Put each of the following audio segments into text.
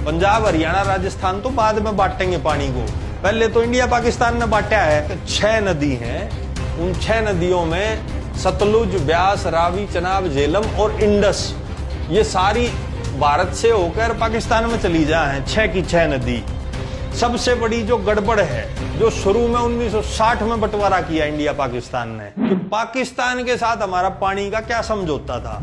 पंजाब, हरियाणा, राजस्थान तो बाद में बांटेंगे पानी को, पहले तो इंडिया पाकिस्तान ने बांटा है। 6 नदी हैं, उन 6 नदियों में सतलुज, ब्यास, रावी, चनाब, झेलम और इंडस, ये सारी भारत से होकर पाकिस्तान में चली जा है। 6 की 6 नदी। सबसे बड़ी जो गड़बड़ है, जो शुरू में 1960 में बंटवारा किया इंडिया पाकिस्तान ने, कि पाकिस्तान के साथ हमारा पानी का क्या समझौता था।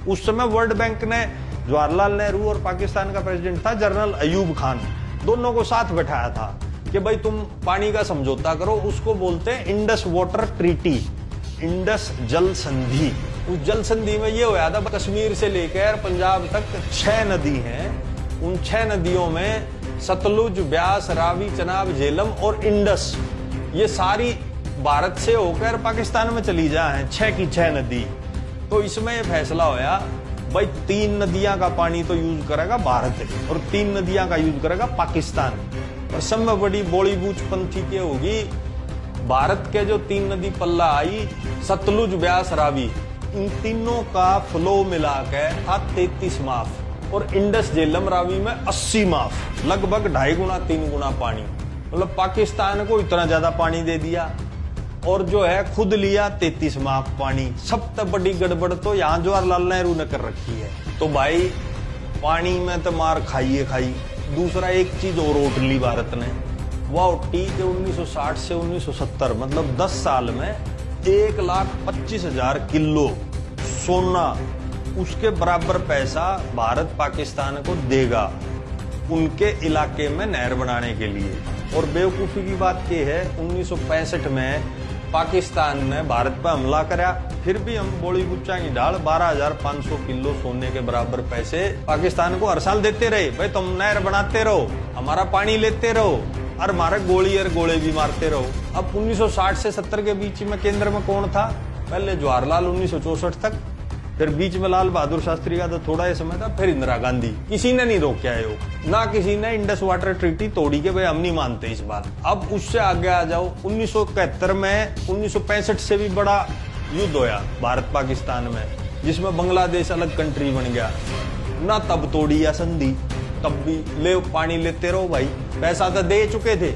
उस समय वर्ल्ड बैंक ने जवाहरलाल नेहरू और पाकिस्तान का प्रेसिडेंट था जनरल अयूब खान, दोनों को साथ बैठाया था कि भाई तुम पानी का समझौता करो। उसको बोलते हैं इंडस वाटर ट्रीटी, इंडस जल संधि। उस जल संधि में ये होया था, कश्मीर से लेकर पंजाब तक 6 नदी हैं, उन 6 नदियों में सतलुज, ब्यास, रावी, चनाब, झेलम और इंडस, ये सारी भारत से होकर पाकिस्तान में चली जा है। 6 की 6 नदी। तो इसमें यह फैसला होया भाई 3 नदियां का पानी तो यूज करेगा भारत और 3 नदियां का यूज करेगा पाकिस्तान। और सब में बड़ी बॉलीवुड पंथी के होगी, भारत के जो 3 नदी पल्ला आई, सतलुज, ब्यास, रावी, इन तीनों का फ्लो मिला के था 33 माफ, और इंडस, झेलम, रावी में 80 माफ, लगभग 2.5 गुना 3 गुना पानी। मतलब पाकिस्तान को इतना ज्यादा पानी दे दिया और जो है खुद लिया 33 माफ पानी। सबसे बड़ी गड़बड़ तो यहाँ जवाहरलाल नेहरू ने कर रखी है। तो भाई पानी में तो मार खाइए खाई। दूसरा एक चीज और उठ ली भारत ने, वह उठी कि 1960 से 1970 मतलब 10 साल में 1,25,000 किलो सोना, उसके बराबर पैसा भारत पाकिस्तान को देगा उनके इलाके में नहर बनाने के लिए। और बेवकूफी की बात यह है, 1965 में पाकिस्तान ने भारत पर हमला करा, फिर भी हम बोली गुच्चा की ढाल 12,500 किलो सोने के बराबर पैसे पाकिस्तान को हर साल देते रहे। भाई तुम नहर बनाते रहो, हमारा पानी लेते रहो और हमारे गोली और गोले भी मारते रहो। अब 1960 से 70 के बीच में केंद्र में कौन था? पहले जवाहरलाल 1964 तक, फिर बीच में लाल बहादुर शास्त्री का तो थोड़ा ही समय था, फिर इंदिरा गांधी। किसी ने नहीं रोका है वो, ना किसी ने इंडस वाटर ट्रीटी तोड़ी के भाई हम नहीं मानते इस बात। अब उससे आगे आ जाओ, 1971 में 1965 से भी बड़ा युद्ध होया भारत पाकिस्तान में, जिसमें बांग्लादेश अलग कंट्री बन गया। ना तब तोड़ी या संधि, तब भी ले पानी लेते रहो भाई, पैसा तो दे चुके थे।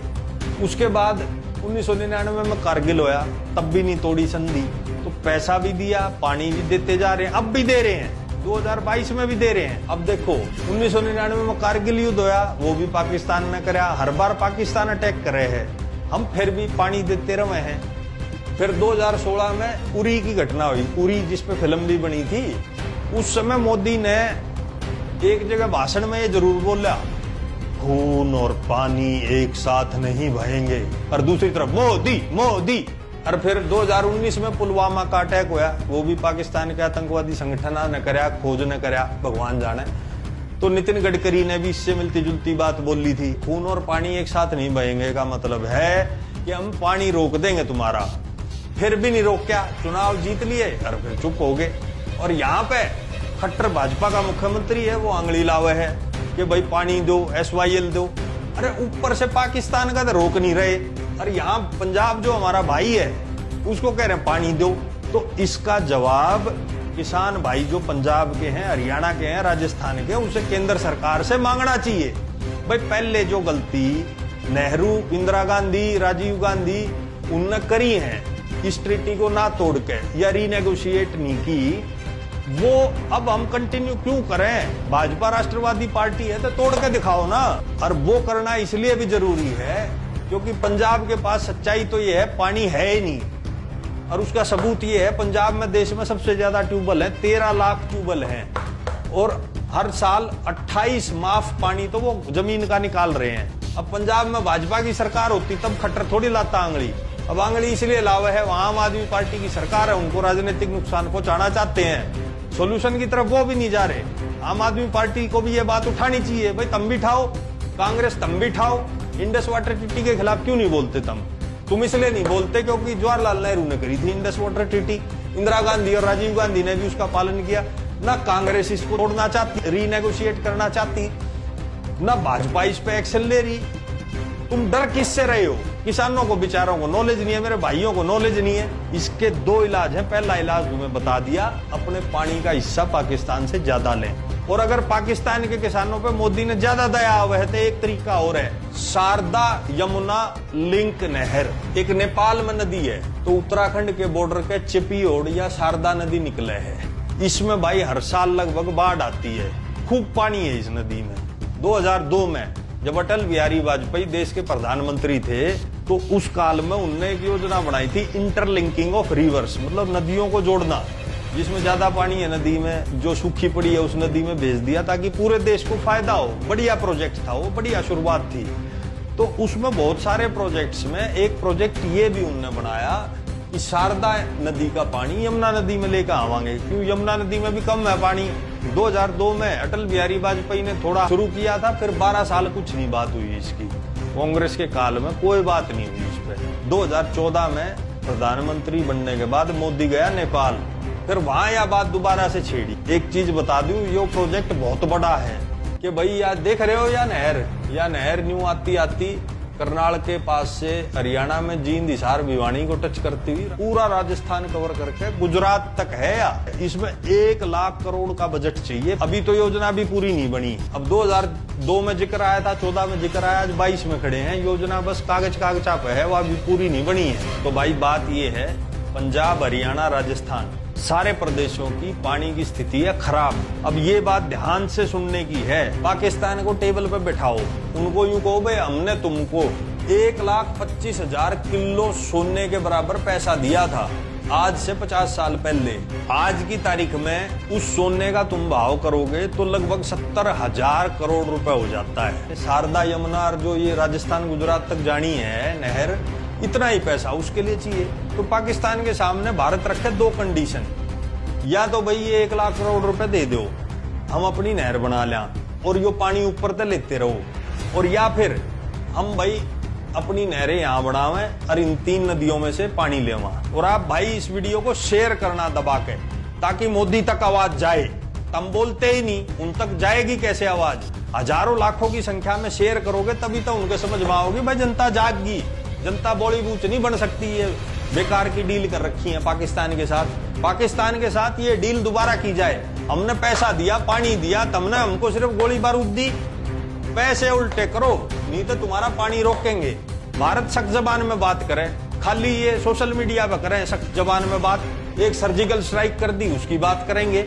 उसके बाद 1999 में कारगिल होया, तब भी नहीं तोड़ी संधि, तो पैसा भी दिया, पानी भी देते जा रहे हैं, अब भी दे रहे हैं, 2022 में भी दे रहे हैं। अब देखो 1999 में कारगिल युद्ध होया, वो भी पाकिस्तान ने कराया, हर बार पाकिस्तान अटैक कर रहे हैं, हम फिर भी पानी देते रहे हैं। फिर 2016 में उरी की घटना हुई, उरी जिसपे फिल्म भी बनी थी। उस समय मोदी ने एक जगह भाषण में ये जरूर बोला, खून और पानी एक साथ नहीं बहेंगे, और दूसरी तरफ मोदी मोदी। और फिर 2019 में पुलवामा का अटैक हुआ, वो भी पाकिस्तान के आतंकवादी संगठन ने कराया, खोज ने कराया, भगवान जाने। तो नितिन गडकरी ने भी इससे मिलती जुलती बात बोली थी, खून और पानी एक साथ नहीं बहेंगे का मतलब है कि हम पानी रोक देंगे तुम्हारा। फिर भी नहीं रोका, चुनाव जीत लिए और फिर चुप हो गए। और यहाँ पे खट्टर भाजपा का मुख्यमंत्री है, वो आंगली लावे है कि भाई पानी दो, SYL दो। अरे ऊपर से पाकिस्तान का तो रोक नहीं रहे, और यहाँ पंजाब जो हमारा भाई है उसको कह रहे हैं पानी दो। तो इसका जवाब किसान भाई जो पंजाब के हैं, हरियाणा के हैं, राजस्थान के, उसे केंद्र सरकार से मांगना चाहिए। भाई पहले जो गलती नेहरू, इंदिरा गांधी, राजीव गांधी उनने करी है, इस ट्रीटी को ना तोड़ के या रीनेगोशिएट नहीं की, वो अब हम कंटिन्यू क्यों करें? भाजपा राष्ट्रवादी पार्टी है तो तोड़ के दिखाओ ना। और वो करना इसलिए भी जरूरी है क्योंकि पंजाब के पास सच्चाई तो ये है, पानी है ही नहीं। और उसका सबूत ये है, पंजाब में देश में सबसे ज्यादा ट्यूबवेल है, 13 लाख ट्यूबवेल हैं, और हर साल 28 माफ पानी तो वो जमीन का निकाल रहे हैं। अब पंजाब में भाजपा की सरकार होती तब खट्टर थोड़ी लाता आंगली। अब आंगली इसलिए लावा है, वहां आम आदमी पार्टी की सरकार है, उनको राजनीतिक नुकसान पहुंचाना चाहते हैं, सोल्यूशन की तरफ वो भी नहीं जा रहे। आम आदमी पार्टी को भी ये बात उठानी चाहिए, भाई तुम भी उठाओ, कांग्रेस तुम भी उठाओ, इंडस वाटर ट्रीटी के खिलाफ क्यों नहीं बोलते? तुम इसलिए नहीं बोलते क्योंकि जवाहरलाल नेहरू ने करी थी Indus water treaty, Indira Gandhi और राजीव गांधी ने भी उसका पालन किया। ना कांग्रेस इसको तोड़ना चाहती, रीनेगोशिएट करना चाहती, ना भाजपा इस पे एक्शन ले रही। तुम डर किससे रहे हो? किसानों को बेचारों को नॉलेज नहीं है, मेरे भाइयों को नॉलेज नहीं है। इसके 2 इलाज हैं। पहला इलाज तुम्हें बता दिया, अपने पानी का हिस्सा पाकिस्तान से ज्यादा लें, और अगर पाकिस्तान के किसानों पे मोदी ने ज्यादा दया वह तो एक तरीका और है, शारदा यमुना लिंक नहर एक नेपाल में नदी है, तो उत्तराखंड के बॉर्डर के चिपियोड़ या शारदा नदी निकले है। इसमें भाई हर साल लगभग बाढ़ आती है, खूब पानी है इस नदी में। 2002 में जब अटल बिहारी वाजपेयी देश के प्रधानमंत्री थे तो उस काल में उनने एक योजना बनाई थी, इंटरलिंकिंग ऑफ रिवर्स, मतलब नदियों को जोड़ना। जिसमें ज्यादा पानी है नदी में, जो सूखी पड़ी है उस नदी में भेज दिया ताकि पूरे देश को फायदा हो। बढ़िया प्रोजेक्ट था वो, बढ़िया शुरुआत थी। तो उसमें बहुत सारे प्रोजेक्ट्स में एक प्रोजेक्ट ये भी उनने बनाया कि शारदा नदी का पानी यमुना नदी में लेकर आवांगे, क्यों यमुना नदी में भी कम है पानी। 2002 में अटल बिहारी वाजपेयी ने थोड़ा शुरू किया था, फिर 12 साल कुछ नहीं बात हुई इसकी। कांग्रेस के काल में कोई बात नहीं हुई इस पे। 2014 में प्रधानमंत्री बनने के बाद मोदी गया नेपाल, फिर वहां यह बात दोबारा से छेड़ी। एक चीज बता दूं, ये प्रोजेक्ट बहुत बड़ा है कि भाई यार देख रहे हो या नहर न्यू आती आती करनाल के पास से हरियाणा में जींद, हिसार, भिवानी को टच करती हुई पूरा राजस्थान कवर करके गुजरात तक है। या इसमें 1 लाख करोड़ का बजट चाहिए। अभी तो योजना भी पूरी नहीं बनी। अब 2002 में जिक्र आया था, 14 में जिक्र आया, आज 22 में खड़े हैं। योजना बस कागजा पे है, वो अभी पूरी नहीं बनी है। तो भाई बात ये है, पंजाब, हरियाणा, राजस्थान सारे प्रदेशों की पानी की स्थिति है खराब। अब ये बात ध्यान से सुनने की है। पाकिस्तान को टेबल पे बैठाओ, उनको यूं कहो भाई हमने तुमको 1,25,000 किलो सोने के बराबर पैसा दिया था आज से 50 साल पहले। आज की तारीख में उस सोने का तुम भाव करोगे तो लगभग 70,000 करोड़ रुपए हो जाता है। शारदा यमुना जो ये राजस्थान गुजरात तक जानी है नहर, इतना ही पैसा उसके लिए चाहिए। तो पाकिस्तान के सामने भारत रखे 2 कंडीशन, या तो भाई ये 1 लाख करोड़ रुपए दे दो, हम अपनी नहर बना लें और यो पानी ऊपर तक लेते रहो, और या फिर हम भाई अपनी नहरें यहाँ बढ़ावें और इन 3 नदियों में से पानी लेवा। और आप भाई इस वीडियो को शेयर करना दबा के, ताकि मोदी तक आवाज जाए। तुम बोलते ही नहीं, उन तक जाएगी कैसे आवाज? हजारों लाखों की संख्या में शेयर करोगे तभी तो उनके समझ में आओगी। भाई जनता जागगी, जनता बॉलीवुड नहीं बन सकती है। बेकार की डील कर रखी है पाकिस्तान के साथ। पाकिस्तान के साथ ये डील दोबारा की जाए। हमने पैसा दिया, पानी दिया, तुमने हमको सिर्फ गोली बारूद दी। पैसे उल्टे करो, नहीं तो तुम्हारा पानी रोकेंगे। भारत सख्त जबान में बात करे, खाली ये सोशल मीडिया पर करें सख्त जबान में बात। एक सर्जिकल स्ट्राइक कर दी, उसकी बात करेंगे।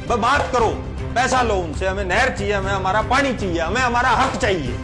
बात करो, पैसा लो उनसे, हमें नहर चाहिए, हमें हमारा पानी चाहिए, हमें हमारा हक चाहिए।